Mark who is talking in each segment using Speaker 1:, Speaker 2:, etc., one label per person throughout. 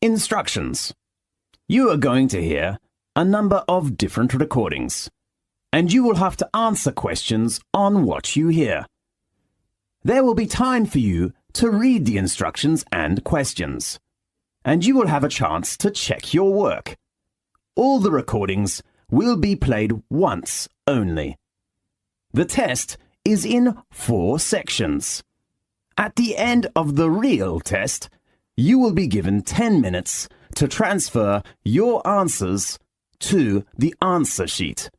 Speaker 1: Instructions. You are going to hear a number of different recordings, and you will have to answer questions on what you hear. There will be time for you to read the instructions and questions, and you will have a chance to check your work. All the recordings will be played once only. The test is in 4 sections. At the end of the real test, you will be given 10 minutes to transfer your answers to the answer sheet.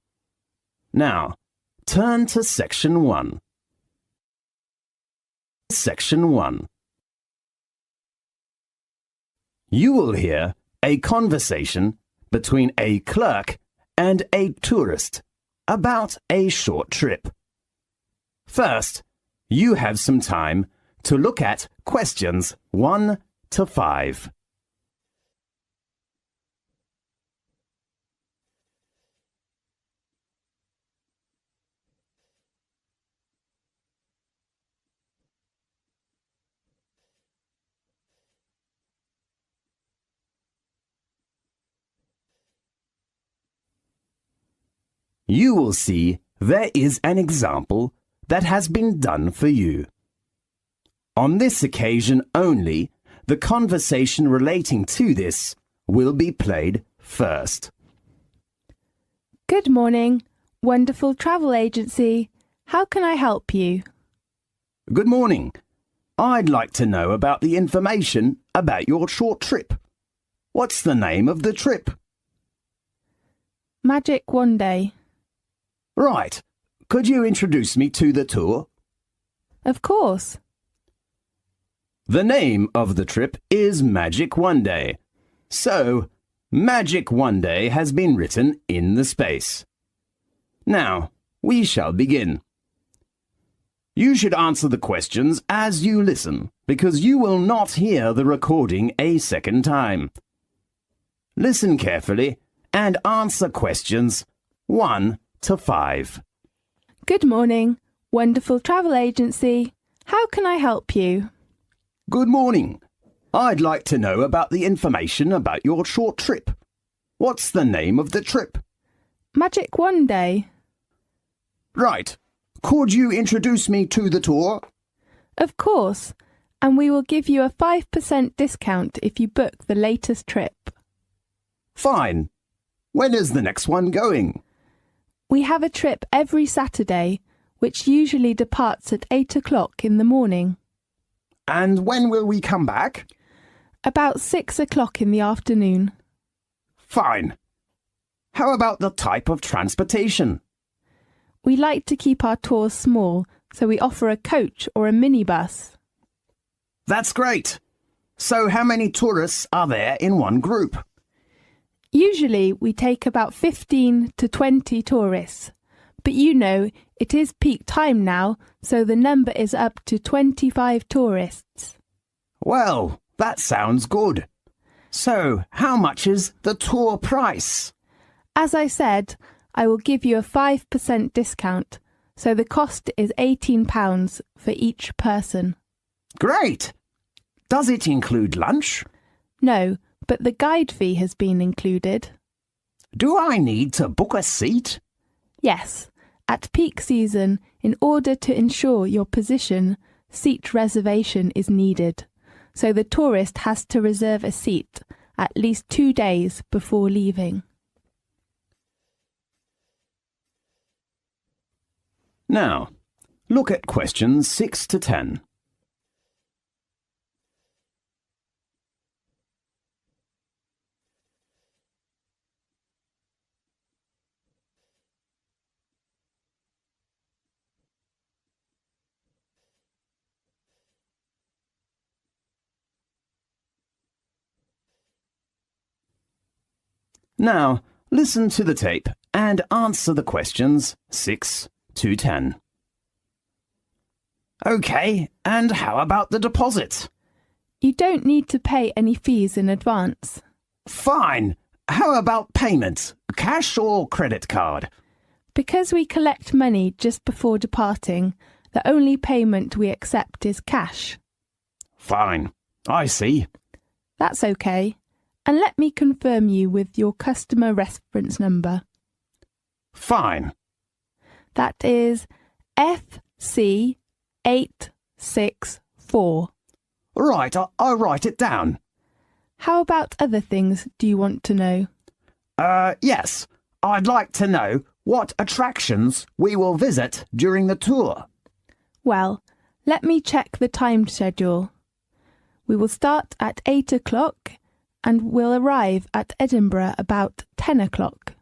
Speaker 1: Now, turn to Section 1. Section 1. You will hear a conversation between a clerk and a tourist about a short trip. First, you have some time to look at questions 1 to 5. You will see there is an example that has been done for you. On this occasion only, the conversation relating to this will be played first.
Speaker 2: Good morning, wonderful travel agency. How can I help you?
Speaker 1: Good morning. I'd like to know about the information about your short trip. What's the name of the trip?
Speaker 2: Magic One Day.
Speaker 1: Right. Could you introduce me to the tour?
Speaker 2: Of course.
Speaker 1: The name of the trip is Magic One Day. So, Magic One Day has been written in the space. Now, we shall begin. You should answer the questions as you listen, because you will not hear the recording a second time. Listen carefully and answer questions 1 to 5.
Speaker 2: Good morning, wonderful travel agency. How can I help you?
Speaker 1: Good morning. I'd like to know about the information about your short trip. What's the name of the trip?
Speaker 2: Magic One Day.
Speaker 1: Right. Could you introduce me to the tour?
Speaker 2: Of course, and we will give you a 5% discount if you book the latest trip.
Speaker 1: Fine. When is the next one going?
Speaker 2: We have a trip every Saturday, which usually departs at 8 o'clock in the morning.
Speaker 1: And when will we come back?
Speaker 2: About 6 o'clock in the afternoon.
Speaker 1: Fine. How about the type of transportation?
Speaker 2: We like to keep our tours small, so we offer a coach or a minibus.
Speaker 1: That's great. So how many tourists are there in one group?
Speaker 2: Usually we take about 15 to 20 tourists. But you know, it is peak time now, so the number is up to 25 tourists.
Speaker 1: Well, that sounds good. So, how much is the tour price?
Speaker 2: As I said, I will give you a 5% discount, so the cost is £18 for each person.
Speaker 1: Great! Does it include lunch?
Speaker 2: No, but the guide fee has been included.
Speaker 1: Do I need to book a seat?
Speaker 2: Yes, at peak season, in order to ensure your position, seat reservation is needed. So the tourist has to reserve a seat at least 2 days before leaving.
Speaker 1: Now, look at questions 6 to 10. Now, listen to the tape and answer the questions 6 to 10. OK, and how about the deposit?
Speaker 2: You don't need to pay any fees in advance.
Speaker 1: Fine. How about payment? Cash or credit card?
Speaker 2: Because we collect money just before departing, the only payment we accept is cash.
Speaker 1: Fine. I see.
Speaker 2: That's okay. And let me confirm you with your customer reference number.
Speaker 1: Fine.
Speaker 2: That is FC864.
Speaker 1: Right, I'll write it down.
Speaker 2: How about other things do you want to know?
Speaker 1: Yes. I'd like to know what attractions we will visit during the tour.
Speaker 2: Well, let me check the time schedule. We will start at 8 o'clock and will arrive at Edinburgh about 10 o'clock.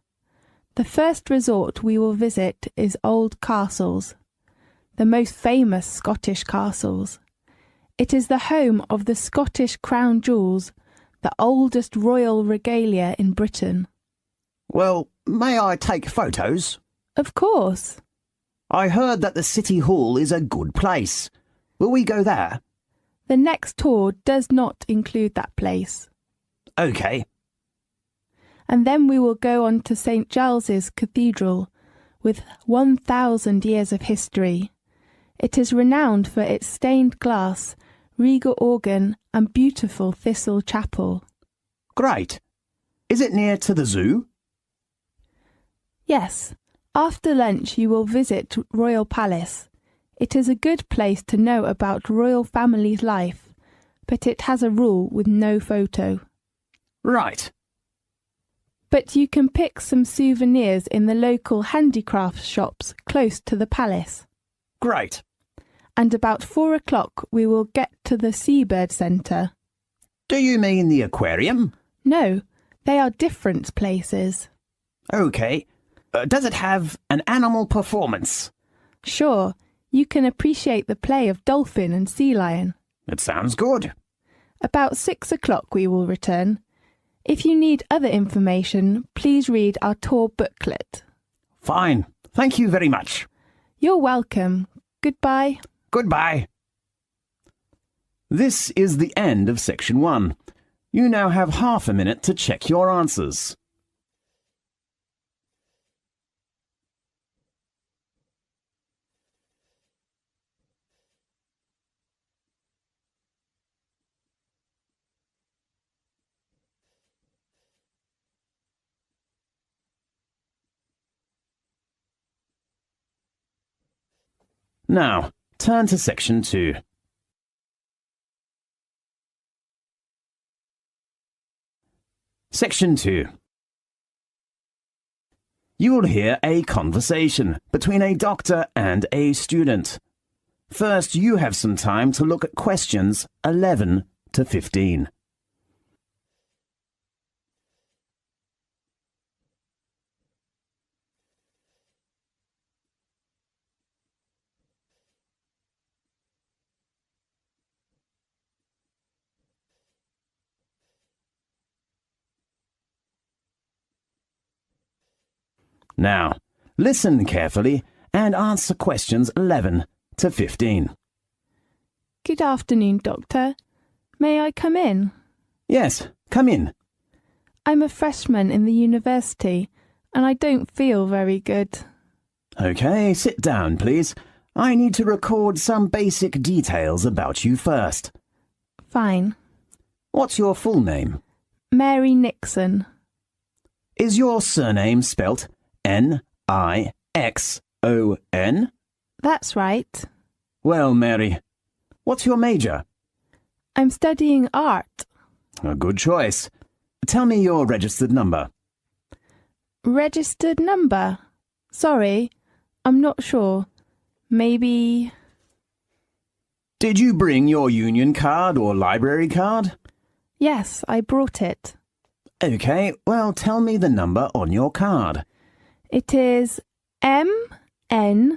Speaker 2: The first resort we will visit is Old Castles, the most famous Scottish castles. It is the home of the Scottish crown jewels, the oldest royal regalia in Britain.
Speaker 1: Well, may I take photos?
Speaker 2: Of course.
Speaker 1: I heard that the City Hall is a good place. Will we go there?
Speaker 2: The next tour does not include that place.
Speaker 1: OK.
Speaker 2: And then we will go on to St. Giles's Cathedral, with 1,000 years of history. It is renowned for its stained glass, regal organ and beautiful Thistle Chapel.
Speaker 1: Great. Is it near to the zoo?
Speaker 2: Yes. After lunch you will visit Royal Palace. It is a good place to know about royal family's life, but it has a rule with no photo.
Speaker 1: Right.
Speaker 2: But you can pick some souvenirs in the local handicraft shops close to the palace.
Speaker 1: Great.
Speaker 2: And about 4 o'clock we will get to the Seabird Centre.
Speaker 1: Do you mean the aquarium?
Speaker 2: No, they are different places.
Speaker 1: OK. Does it have an animal performance?
Speaker 2: Sure, you can appreciate the play of dolphin and sea lion.
Speaker 1: It sounds good.
Speaker 2: About 6 o'clock we will return. If you need other information, please read our tour booklet.
Speaker 1: Fine. Thank you very much.
Speaker 2: You're welcome. Goodbye.
Speaker 1: Goodbye. This is the end of section 1. You now have half a minute to check your answers. Now, turn to section 2. Section 2. You will hear a conversation between a doctor and a student. First, you have some time to look at questions 11 to 15. Now, listen carefully and answer questions 11 to 15.
Speaker 2: Good afternoon, Doctor. May I come in?
Speaker 1: Yes, come in.
Speaker 2: I'm a freshman in the university and I don't feel very good.
Speaker 1: OK, sit down, please. I need to record some basic details about you first.
Speaker 2: Fine.
Speaker 1: What's your full name?
Speaker 2: Mary Nixon.
Speaker 1: Is your surname spelt Nixon?
Speaker 2: That's right.
Speaker 1: Well, Mary, what's your major?
Speaker 2: I'm studying art.
Speaker 1: A good choice. Tell me your registered number.
Speaker 2: Registered number? Sorry, I'm not sure. Maybe...
Speaker 1: Did you bring your union card or library card?
Speaker 2: Yes, I brought it.
Speaker 1: OK, well, tell me the number on your card.
Speaker 2: It is MN0918.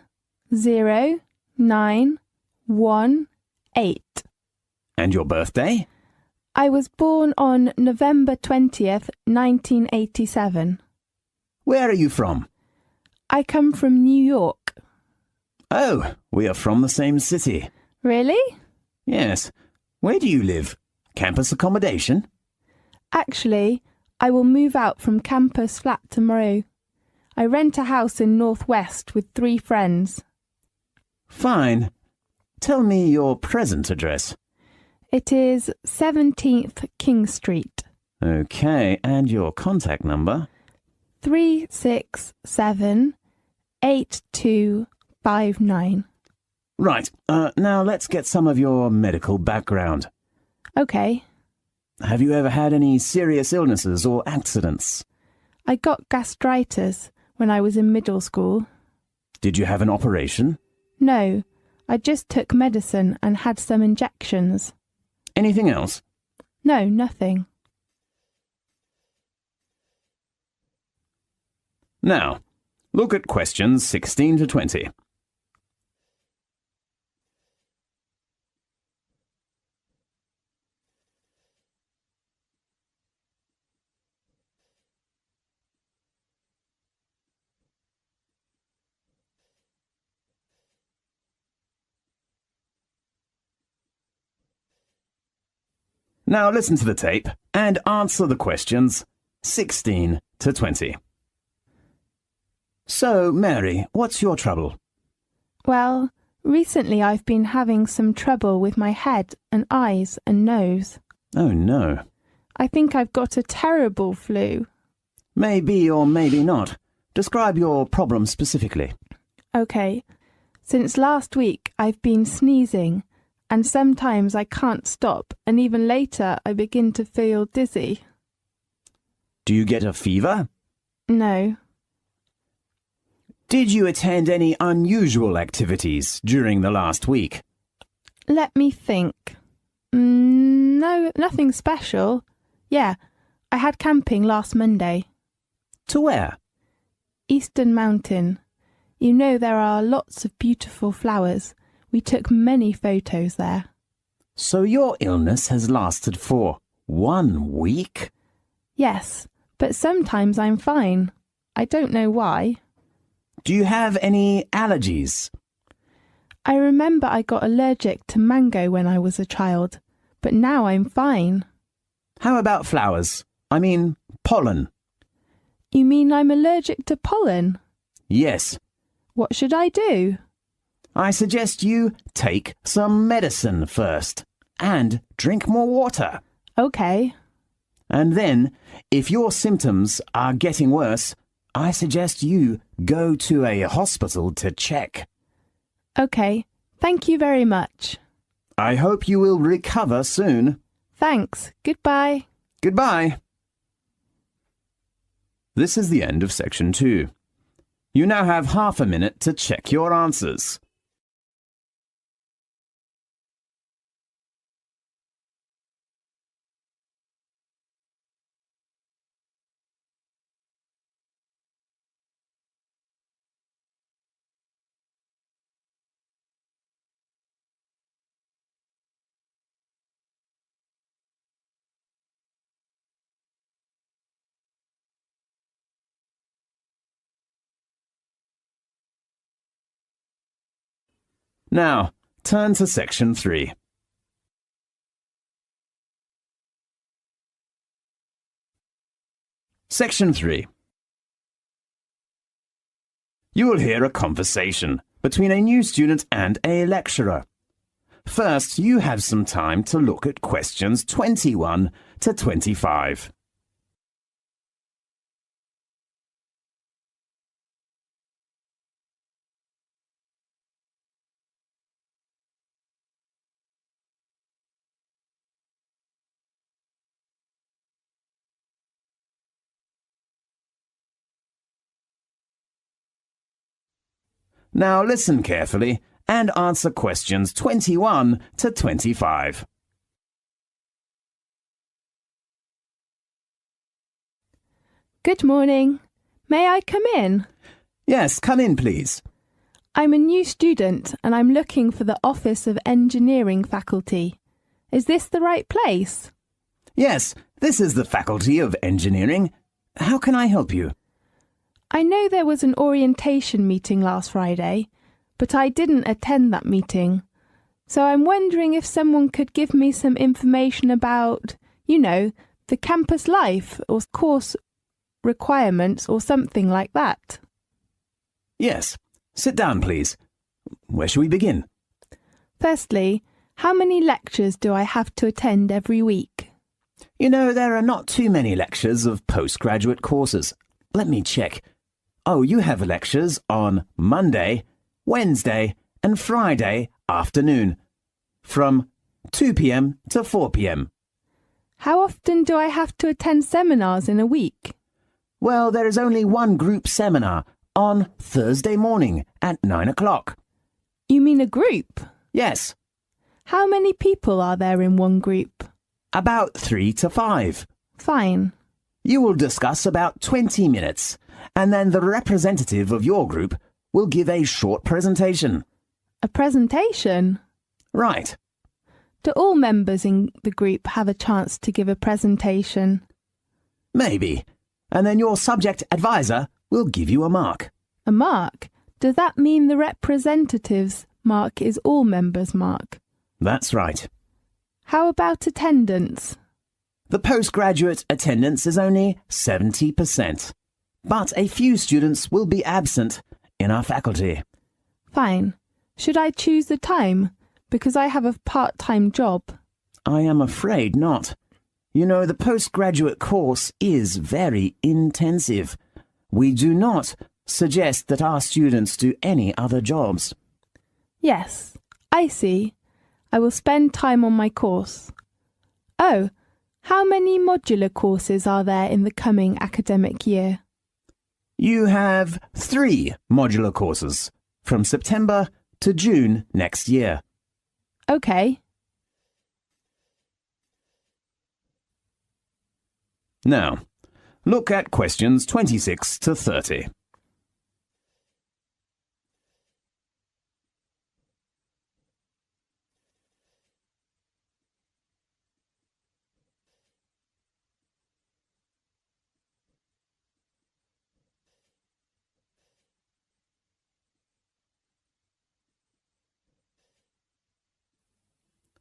Speaker 1: And your birthday?
Speaker 2: I was born on November 20th, 1987.
Speaker 1: Where are you from?
Speaker 2: I come from New York.
Speaker 1: Oh, we are from the same city.
Speaker 2: Really?
Speaker 1: Yes. Where do you live? Campus accommodation?
Speaker 2: Actually, I will move out from campus flat tomorrow. I rent a house in North West with 3 friends.
Speaker 1: Fine. Tell me your present address.
Speaker 2: It is 17th King Street.
Speaker 1: Okay, and your contact number?
Speaker 2: 3678259.
Speaker 1: Right, now let's get some of your medical background.
Speaker 2: Okay.
Speaker 1: Have you ever had any serious illnesses or accidents?
Speaker 2: I got gastritis when I was in middle school.
Speaker 1: Did you have an operation?
Speaker 2: No, I just took medicine and had some injections.
Speaker 1: Anything else?
Speaker 2: No, nothing.
Speaker 1: Now, look at questions 16 to 20. Now listen to the tape and answer the questions 16 to 20. So, Mary, what's your trouble?
Speaker 2: Well, recently I've been having some trouble with my head and eyes and nose.
Speaker 1: Oh no.
Speaker 2: I think I've got a terrible flu.
Speaker 1: Maybe or maybe not. Describe your problem specifically.
Speaker 2: Okay. Since last week I've been sneezing, and sometimes I can't stop, and even later I begin to feel dizzy.
Speaker 1: Do you get a fever?
Speaker 2: No.
Speaker 1: Did you attend any unusual activities during the last week?
Speaker 2: Let me think. No, nothing special. Yeah, I had camping last Monday.
Speaker 1: To where?
Speaker 2: Eastern Mountain. You know there are lots of beautiful flowers. We took many photos there.
Speaker 1: So your illness has lasted for 1 week?
Speaker 2: Yes, but sometimes I'm fine. I don't know why.
Speaker 1: Do you have any allergies?
Speaker 2: I remember I got allergic to mango when I was a child, but now I'm fine.
Speaker 1: How about flowers? I mean, pollen.
Speaker 2: You mean I'm allergic to pollen?
Speaker 1: Yes.
Speaker 2: What should I do?
Speaker 1: I suggest you take some medicine first and drink more water.
Speaker 2: Okay.
Speaker 1: And then, if your symptoms are getting worse, I suggest you go to a hospital to check.
Speaker 2: Okay. Thank you very much.
Speaker 1: I hope you will recover soon.
Speaker 2: Thanks. Goodbye.
Speaker 1: Goodbye. This is the end of section 2. You now have half a minute to check your answers. Now, turn to section 3. Section 3. You will hear a conversation between a new student and a lecturer. First, you have some time to look at questions 21 to 25. Now listen carefully and answer questions 21 to 25.
Speaker 2: Good morning. May I come in?
Speaker 1: Yes, come in, please.
Speaker 2: I'm a new student and I'm looking for the Office of Engineering faculty. Is this the right place?
Speaker 1: Yes, this is the Faculty of Engineering. How can I help you?
Speaker 2: I know there was an orientation meeting last Friday, but I didn't attend that meeting. So I'm wondering if someone could give me some information about, the campus life or course requirements or something like that.
Speaker 1: Yes. Sit down, please. Where shall we begin?
Speaker 2: Firstly, how many lectures do I have to attend every week?
Speaker 1: You know, there are not too many lectures of postgraduate courses. Let me check. Oh, you have lectures on Monday, Wednesday, and Friday afternoon, from 2 p.m. to 4 p.m.
Speaker 2: How often do I have to attend seminars in a week?
Speaker 1: Well, there is only one group seminar on Thursday morning at 9 o'clock.
Speaker 2: You mean a group?
Speaker 1: Yes,
Speaker 2: How many people are there in one group?
Speaker 1: about 3 to 5.
Speaker 2: Fine.
Speaker 1: You will discuss about 20 minutes, and then the representative of your group will give a short presentation.
Speaker 2: A presentation?
Speaker 1: Right.
Speaker 2: Do all members in the group have a chance to give a presentation?
Speaker 1: Maybe. And then your subject advisor will give you a mark.
Speaker 2: A mark? Does that mean the representative's mark is all members' mark?
Speaker 1: That's right.
Speaker 2: How about attendance?
Speaker 1: The postgraduate attendance is only 70%, but a few students will be absent in our faculty.
Speaker 2: Fine. Should I choose the time? Because I have a part-time job.
Speaker 1: I am afraid not. You know, the postgraduate course is very intensive. We do not suggest that our students do any other jobs.
Speaker 2: Yes, I see. I will spend time on my course. Oh, how many modular courses are there in the coming academic year?
Speaker 1: You have 3 modular courses from September to June next year.
Speaker 2: Okay.
Speaker 1: Now, look at questions 26 to 30.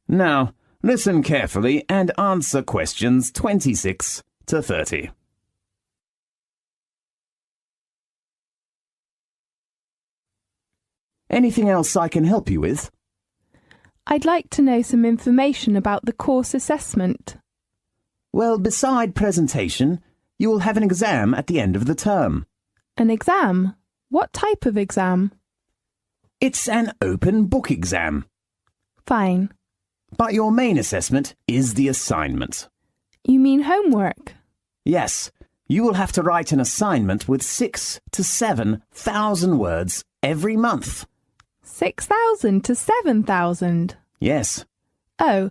Speaker 1: Now, listen carefully and answer questions 26 to 30. Anything else I can help you with?
Speaker 2: I'd like to know some information about the course assessment.
Speaker 1: Well, beside presentation, you will have an exam at the end of the term.
Speaker 2: An exam? What type of exam?
Speaker 1: It's an open book exam,
Speaker 2: Fine.
Speaker 1: but your main assessment is the assignment.
Speaker 2: You mean homework?
Speaker 1: Yes, you will have to write an assignment with 6,000 to 7,000 words every month.
Speaker 2: 6,000 to 7,000?
Speaker 1: Yes.
Speaker 2: Oh,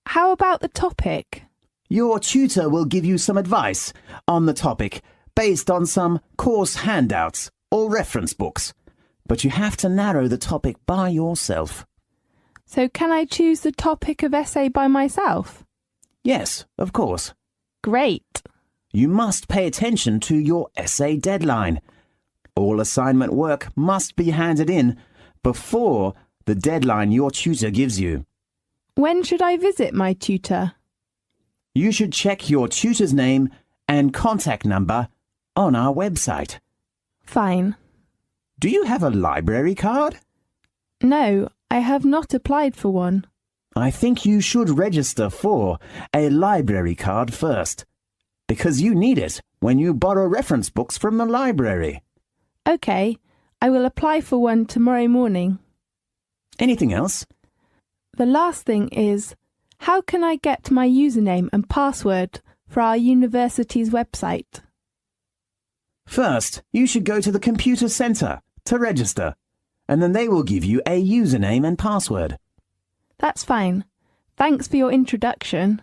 Speaker 2: how about the topic?
Speaker 1: Your tutor will give you some advice on the topic based on some course handouts or reference books, but you have to narrow the topic by yourself.
Speaker 2: So can I choose the topic of essay by myself?
Speaker 1: Yes, of course.
Speaker 2: Great.
Speaker 1: You must pay attention to your essay deadline. All assignment work must be handed in before the deadline your tutor gives you.
Speaker 2: When should I visit my tutor?
Speaker 1: You should check your tutor's name and contact number on our website.
Speaker 2: Fine.
Speaker 1: Do you have a library card?
Speaker 2: No, I have not applied for one.
Speaker 1: I think you should register for a library card first, because you need it when you borrow reference books from the library.
Speaker 2: Okay, I will apply for one tomorrow morning.
Speaker 1: Anything else?
Speaker 2: The last thing is, how can I get my username and password for our university's website?
Speaker 1: First, you should go to the computer center to register, and then they will give you a username and password.
Speaker 2: That's fine. Thanks for your introduction.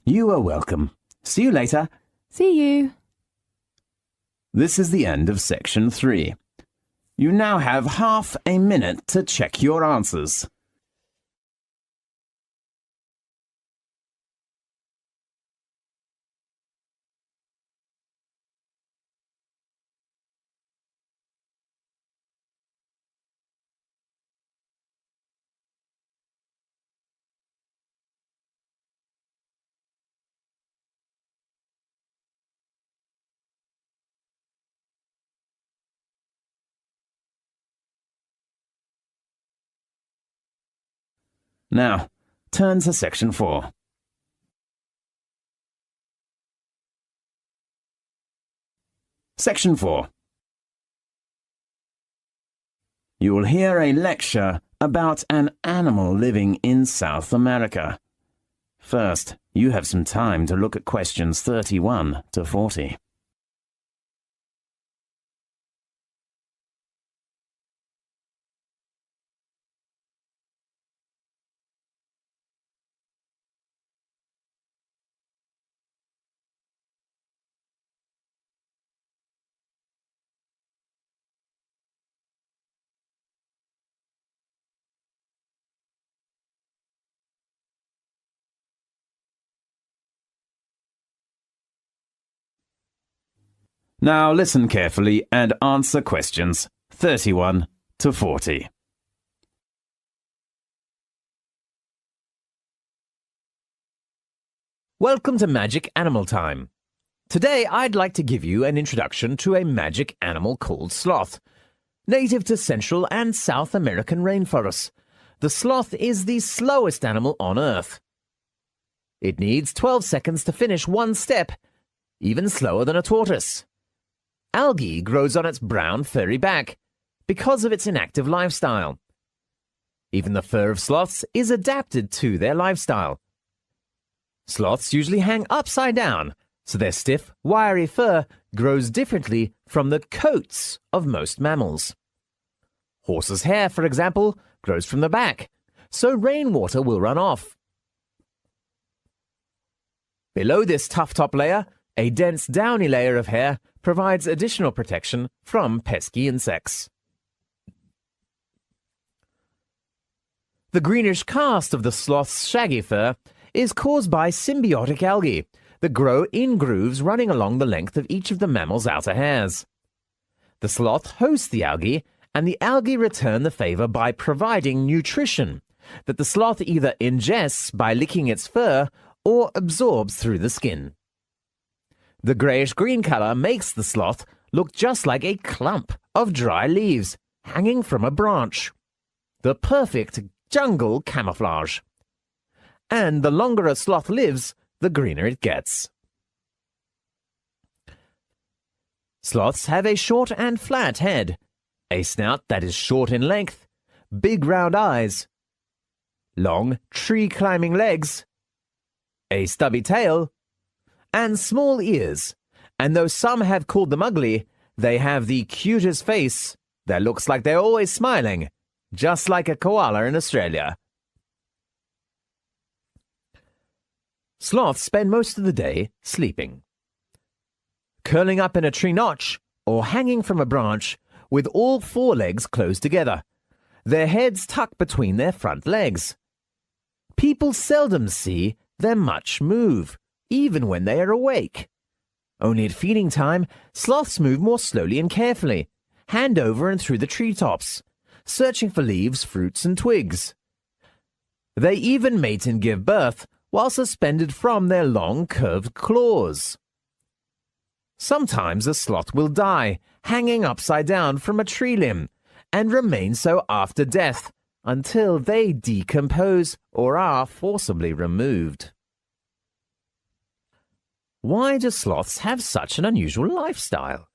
Speaker 1: You are welcome. See you later.
Speaker 2: See you.
Speaker 1: This is the end of section 3. You now have half a minute to check your answers. Now, turn to section 4. Section 4. You will hear a lecture about an animal living in South America. First, you have some time to look at questions 31 to 40. Now listen carefully and answer questions 31 to 40.
Speaker 3: Welcome to Magic Animal Time. Today I'd like to give you an introduction to a magic animal called sloth. Native to Central and South American rainforests, the sloth is the slowest animal on Earth. It needs 12 seconds to finish one step, even slower than a tortoise. Algae grows on its brown furry back because of its inactive lifestyle. Even the fur of sloths is adapted to their lifestyle. Sloths usually hang upside down, so their stiff, wiry fur grows differently from the coats of most mammals. Horses' hair, for example, grows from the back, so rainwater will run off. Below this tough top layer, a dense downy layer of hair provides additional protection from pesky insects. The greenish cast of the sloth's shaggy fur is caused by symbiotic algae that grow in grooves running along the length of each of the mammal's outer hairs. The sloth hosts the algae, and the algae return the favor by providing nutrition that the sloth either ingests by licking its fur or absorbs through the skin. The grayish-green color makes the sloth look just like a clump of dry leaves hanging from a branch. The perfect jungle camouflage. And the longer a sloth lives, the greener it gets. Sloths have a short and flat head, a snout that is short in length, big round eyes, long tree-climbing legs, a stubby tail, and small ears, and though some have called them ugly, they have the cutest face that looks like they're always smiling, just like a koala in Australia. Sloths spend most of the day sleeping, curling up in a tree notch or hanging from a branch with all four legs closed together, their heads tucked between their front legs. People seldom see them much move, even when they are awake. Only at feeding time, sloths move more slowly and carefully, hand over and through the treetops, searching for leaves, fruits, and twigs. They even mate and give birth while suspended from their long, curved claws. Sometimes a sloth will die, hanging upside down from a tree limb, and remain so after death until they decompose or are forcibly removed. Why do sloths have such an unusual lifestyle?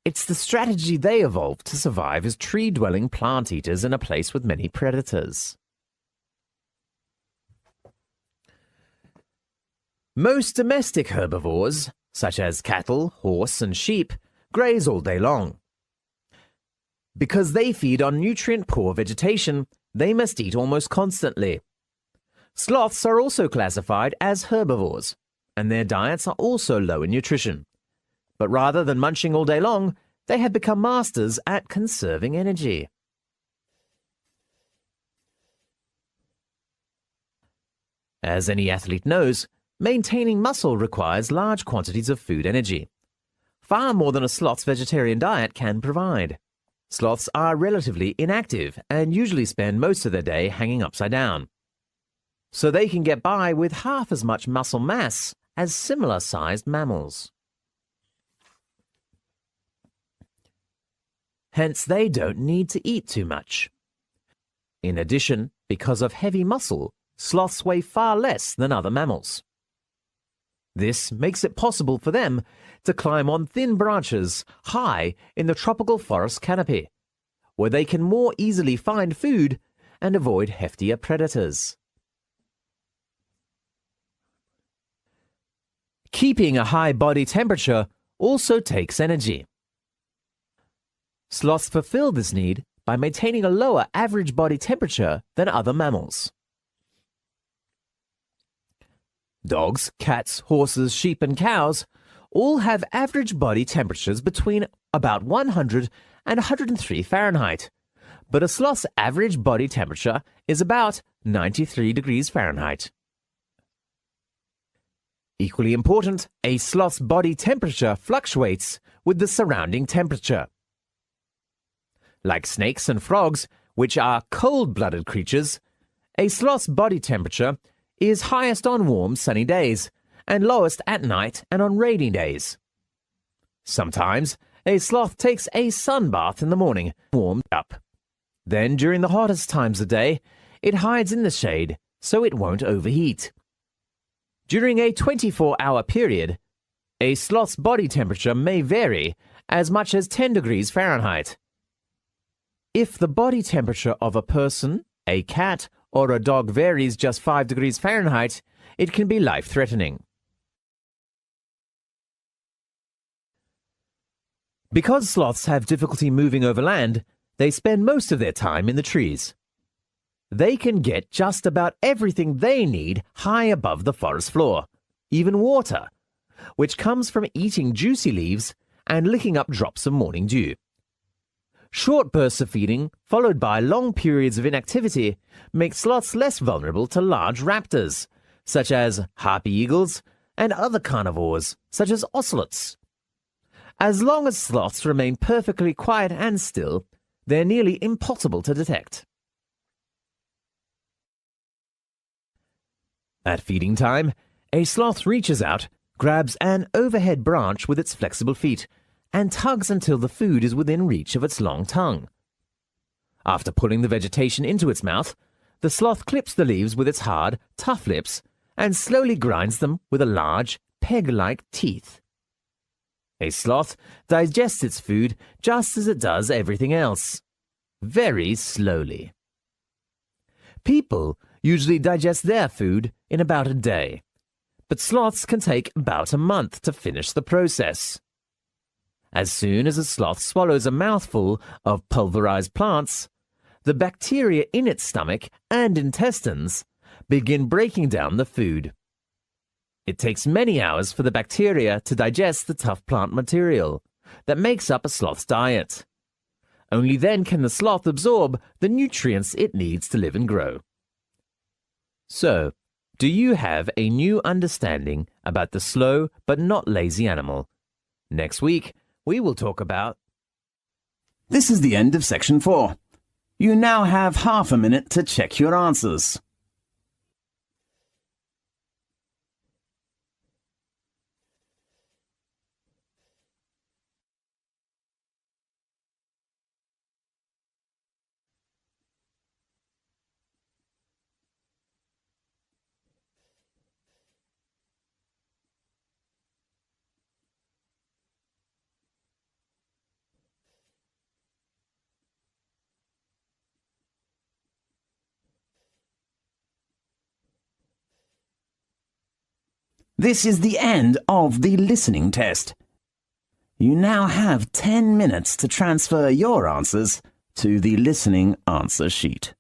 Speaker 3: It's the strategy they evolved to survive as tree-dwelling plant eaters in a place with many predators. Most domestic herbivores, such as cattle, horse, and sheep, graze all day long. Because they feed on nutrient-poor vegetation, they must eat almost constantly. Sloths are also classified as herbivores, and their diets are also low in nutrition. But rather than munching all day long, they have become masters at conserving energy. As any athlete knows, maintaining muscle requires large quantities of food energy, far more than a sloth's vegetarian diet can provide. Sloths are relatively inactive and usually spend most of their day hanging upside down, so they can get by with half as much muscle mass as similar-sized mammals. Hence, they don't need to eat too much. In addition, because of heavy muscle, sloths weigh far less than other mammals. This makes it possible for them to climb on thin branches high in the tropical forest canopy, where they can more easily find food and avoid heftier predators. Keeping a high body temperature also takes energy. Sloths fulfill this need by maintaining a lower average body temperature than other mammals. Dogs, cats, horses, sheep, and cows all have average body temperatures between about 100 and 103 Fahrenheit, but a sloth's average body temperature is about 93 degrees Fahrenheit. Equally important, a sloth's body temperature fluctuates with the surrounding temperature. Like snakes and frogs, which are cold-blooded creatures, a sloth's body temperature is highest on warm, sunny days and lowest at night and on rainy days. Sometimes, a sloth takes a sun bath in the morning, warmed up. Then, during the hottest times of day, it hides in the shade so it won't overheat. During a 24-hour period, a sloth's body temperature may vary as much as 10 degrees Fahrenheit. If the body temperature of a person, a cat, or a dog varies just 5 degrees Fahrenheit, it can be life-threatening. Because sloths have difficulty moving over land, they spend most of their time in the trees. They can get just about everything they need high above the forest floor, even water, which comes from eating juicy leaves and licking up drops of morning dew. Short bursts of feeding, followed by long periods of inactivity, make sloths less vulnerable to large raptors, such as harpy eagles and other carnivores, such as ocelots. As long as sloths remain perfectly quiet and still, they're nearly impossible to detect. At feeding time, a sloth reaches out, grabs an overhead branch with its flexible feet, and tugs until the food is within reach of its long tongue. After pulling the vegetation into its mouth, the sloth clips the leaves with its hard, tough lips and slowly grinds them with a large, peg-like teeth. A sloth digests its food just as it does everything else, very slowly. People usually digest their food in about a day, but sloths can take about a month to finish the process. As soon as a sloth swallows a mouthful of pulverized plants, the bacteria in its stomach and intestines begin breaking down the food. It takes many hours for the bacteria to digest the tough plant material that makes up a sloth's diet. Only then can the sloth absorb the nutrients it needs to live and grow. So, do you have a new understanding about the slow but not lazy animal? Next week, we will talk about...
Speaker 1: This is the end of section 4. You now have half a minute to check your answers. This is the end of the listening test. You now have 10 minutes to transfer your answers to the listening answer sheet.